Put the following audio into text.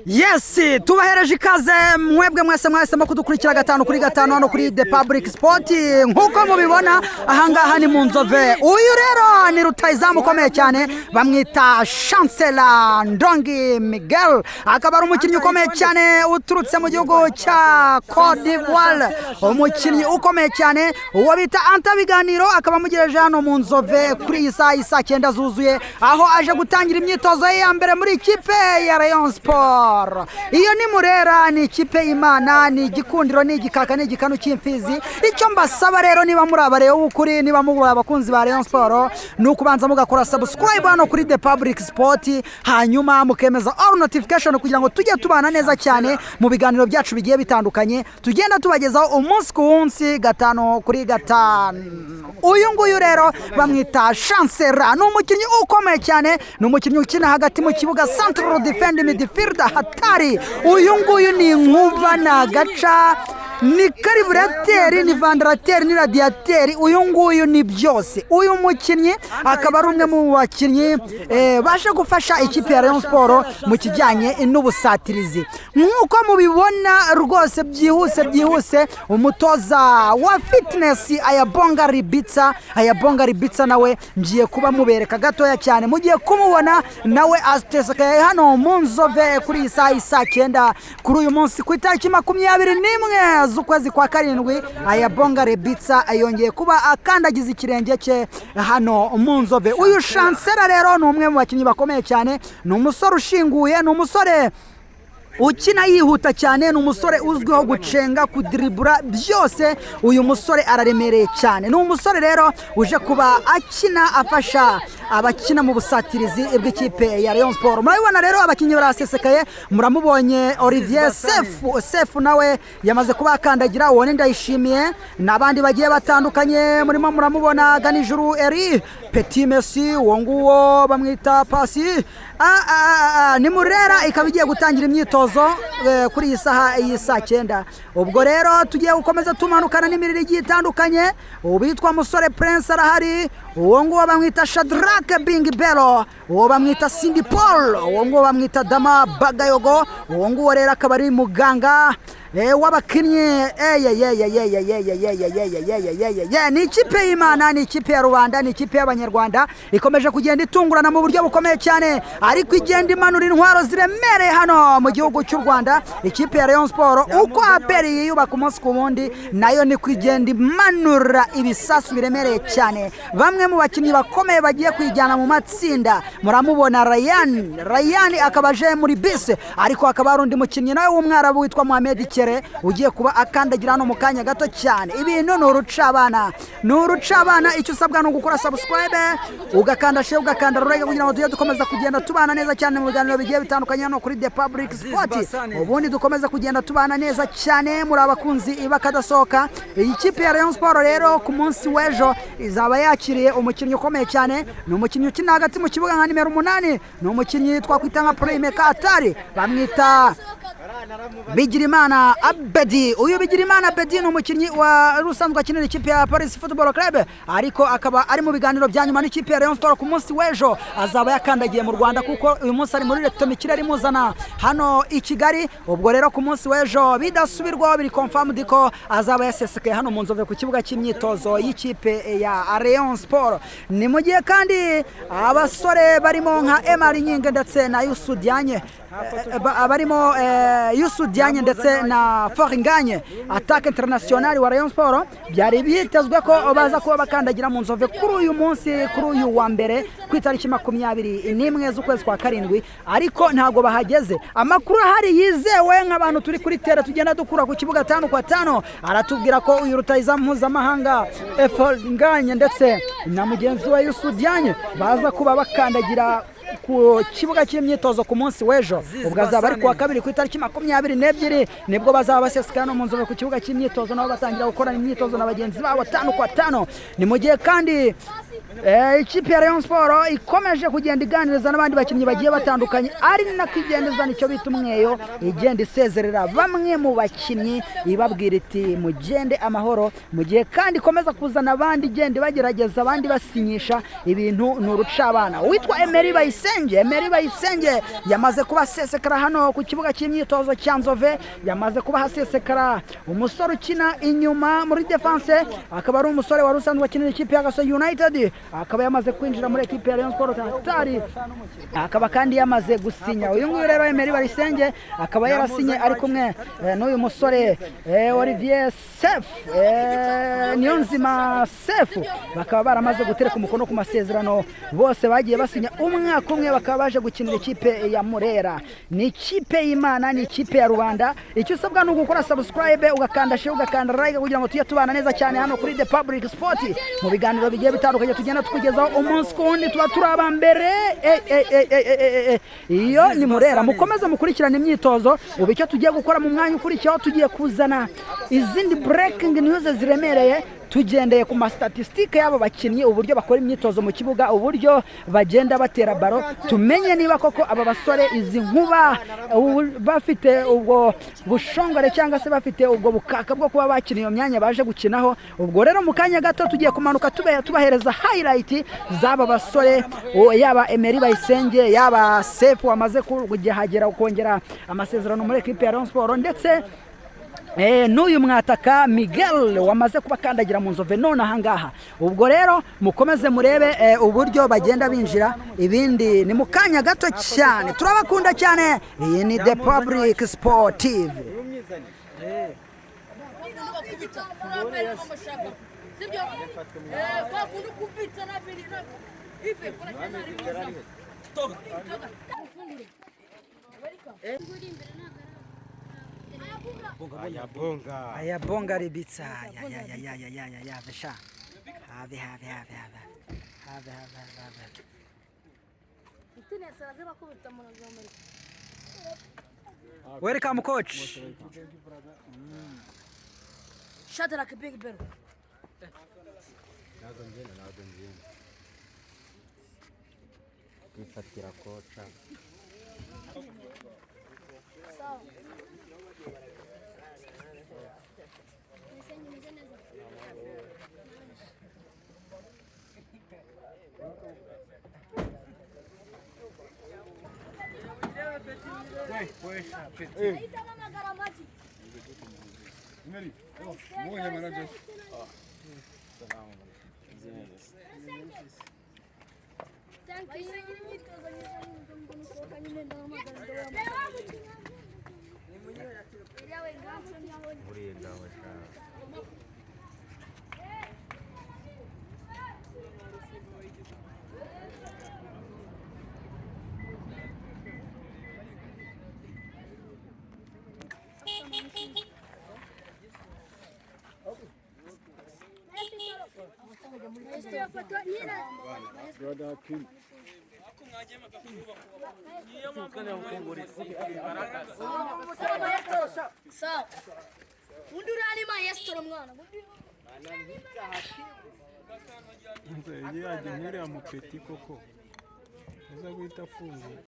Yes, tubahereje ikaze mwebwe mwese kudukurikira gatanu kuri gatanu hano kuri The Public Sport nkuko mubibona ahangaha ni munzove. Uyu rero ni rutayizamu ukomeye cyane bamwita Chancellor Ndongi Miguel, akaba ari umukinnyi ukomeye cyane uturutse mu gihugu cya Cote d'Ivoire, umukinnyi ukomeye cyane uwo bita Antabiganiro, akaba mugereje hano munzove kuri iyi saa 9 zuzuye, aho aje gutangira imyitozo ye ya mbere muri ikipe ya Rayon Sport. Iyo ni Murera, ni ikipe Imana, ni igikundiro, ni igikaka, ni igikanu cy'imfizi. Icyo mbasaba rero niba muri abareyo ukuri, niba muri abakunzi ba Rayon Sport, nukubanza mugakora subscribe hano kuri The Public Sport, hanyuma mukemeza all notification kugira ngo tujye tubana neza cyane mu biganiro byacu bigiye bitandukanye, tugenda tubagezaho umunsi ku munsi gatano kuri gatanu. Uyu nguyu rero bamwita Chancellor, ni umukinnyi ukomeye cyane, ni umukinnyi ukina hagati mu kibuga, central defend midfielder hatari. Uyu nguyu ni inkuba na gaca, ni kariburateri, ni vandarateri, ni radiateri. Uyu nguyu ni byose. Uyu mukinnyi akaba ari umwe mu bakinnyi baje gufasha ikipe ya Rayon Sport mu kijyanye n'ubusatirizi. Nkuko mubibona rwose byihuse umutoza wa fitness ayabonga ribitsa nawe ngiye kuba mubereka gatoya cyane, mugiye kumubona nawe astesakaye hano munzove kuri saa 9 kuri uyu munsi ku itariki 21 z'ukwezi kwa karindwi. Ayabonga ribitsa ayongeye kuba akandagiza ikirenge cye hano munzove. Uyu Chancellor rero ni umwe mu bakinnyi bakomeye cyane, ni umusore ushinguye, ni umusore ukina yihuta cyane, ni umusore uzwiho gucenga, kudribura byose. Uyu musore araremereye cyane, ni umusore rero uje kuba akina afasha abakina mu busatirizi bw'ikipe ya Rayon Sport. Murabibona rero abakinnyi barasesekaye, muramubonye Olivier Sefu nawe yamaze kuba akandagira, uwo Ndayishimiye n'abandi bagiye batandukanye. Murimo muramubona Ganijuru Eri, Petit Messi, uwo nguwo bamwita Pasi. Ni Murera ikaba igiye gutangira imyitozo kuri iyi saha y'isa 9. Ubwo rero tugiye gukomeza tumanukana n'imirire igiye itandukanye. Ubitwa Musore Prince arahari, uwo nguwo bamwita Shadrack Bingibelo, uwo bamwita Cindy Paul, uwo nguwo bamwita Dama Bagayogo, uwo nguwo rero akaba ari muganga w'abakinnyi. Ni ikipe y'Imana, ni ikipe ya rubanda, ni ikipe y'abanyarwanda ikomeje kugenda itungurana mu buryo bukomeye cyane, ariko igenda imanura intwaro ziremereye hano mu gihugu cy'u Rwanda. Ikipe ya Rayon Sport uko aperi yiyubaka umunsi ku wundi, nayo ni kugenda imanura ibisasu biremereye cyane. Bamwe mu bakinnyi bakomeye bagiye kwijyana mu matsinda, muramubona Ryan akaba aje muri Bose, ariko akaba ari undi mukinnyi nawe w'umwarabu witwa Mohamed ugiye kuba akandagira hano mu kanya gato cyane. Ibintu ni urucabana, icyo usabwa ni ugukora subscribe, ugakanda share, ugakanda like kugira ngo tujye dukomeza kugenda tubana neza cyane mu biganiro bigiye bitandukanye hano kuri The Public Sport. Ubundi dukomeza kugenda tubana neza cyane muri abakunzi bakadasohoka. Iyi kipe ya Rayon Sport rero ku munsi w'ejo izaba yakiriye umukinnyi ukomeye cyane, ni umukinnyi ukina hagati mu kibuga nka nimero 8, ni umukinnyi twakwita nka playmaker atari, bamwita Bigirimana Abedi. Uyu Bigirimana Abedi ni umukinnyi wa rusanzwe akinira ikipe ya Paris Football Club, ariko akaba ari mu biganiro bya nyuma n'ikipe ya Rayon Sport. Ku munsi w'ejo azaba yakandagiye mu Rwanda, kuko uyu munsi ari muri Rectomikirere imuzana hano i Kigali. Ubwo rero ku munsi w'ejo bidasubirwaho, biri confirmed ko azaba yasesekaye hano munzove ku kibuga cy'imyitozo y'ikipe ya Rayon Sport. Ni mu gihe kandi abasore barimo nka Emari Nyinge ndetse na Yusudianye barimo Yusudianye ndetse na Foringanye, attaque international wa Rayon Sport, byari bitezwe ko baza kuba bakandagira mu nzove kuri uyu munsi, kuri uyu wa mbere ku itariki 21 z'ukwezi kwa karindwi, ariko ntago bahageze. Amakuru ahari yizewe nk'abantu turi kuri tere tugenda dukura ku kibuga 5 kwa 5, aratubwira ko uyu rutayizamu mpuzamahanga Foringanye ndetse na mugenzi wa Yusudianye baza kuba bakandagira ku kibuga cy'imyitozo ku munsi w'ejo. Ubwo azaba ari kuwa kabiri ku itariki 22 nibwo bazaba baseseka no munzove ku kibuga cy'imyitozo, nabo batangira gukora imyitozo na bagenzi babo 5 kwa 5. Ni mu gihe kandi ikipe ya Rayon Sport ikomeje kugenda iganiriza n'abandi bakinnyi bagiye batandukanye ari nako igendeza nicyo bita umweyo igenda isezerera bamwe mu bakinnyi ibabwira iti mugende amahoro mu gihe kandi ikomeza kuzana abandi igenda bagerageza abandi basinyisha ibintu n'urucabana witwa Emery Bayisenge yamaze kuba sesekara hano ku kibuga cy'imyitozo cya Nzove yamaze kuba hasesekara umusore ukina inyuma muri defense akaba ari umusore wari usanzwe akinira ikipe ya Gaso United akaba yamaze kwinjira muri ekipe ya Rayon Sport tayari akaba kandi yamaze gusinya uyu nguyu rero Emery Bayisenge akaba yarasinye ari kumwe n'uyu musore Olivier Sef niyonzima Sef bakaba baramaze gutereka umukono ku masezerano bose bagiye basinya umwaka umwe bakaba baje gukinira ikipe ya Murera ni ikipe y'Imana ni ikipe ya rubanda icyo usabwa ni ugukora subscribe ugakanda share ugakanda like kugira ngo tujye tubana neza cyane hano kuri The Public Sport mu biganiro bigiye bitandukanye tugenda tukugezaho umunsi kundi tuba turaba mbere iyo ni Murera mukomeze mukurikirana imyitozo ubu icyo tugiye gukora mu mwanya ukurikiyeho tugiye kuzana izindi breaking news ziremereye tugendeye ku mastatistike y'abo bakinnyi uburyo bakora imyitozo mu kibuga uburyo bagenda batera baro tumenye niba koko aba basore izi nkuba bafite ubwo bushongore cyangwa se bafite ubwo bukaka bwo kuba bakina iyo myanya baje gukinaho ubwo rero mu kanya gato tugiye kumanuka tubahereza highlight z'aba basore yaba Emery Bayisenge yaba Sefu wamaze kugihagera ukongera amasezerano muri equipe ya Rayon Sport ndetse n'uyu mwataka Miguel wamaze kubakandagira mu Nzove Nonaha ngaha ubwo rero mukomeze murebe uburyo bagenda binjira ibindi ni mu kanya gato cyane turabakunda cyane iyi ni The Public Sport TV ayabonga ribitsa ya besha have welcome coach shut like a big bear ifatira kocha sawa undi urarima yesitoro mwana yaje nkuriya mupeti koko uza guhita afunguye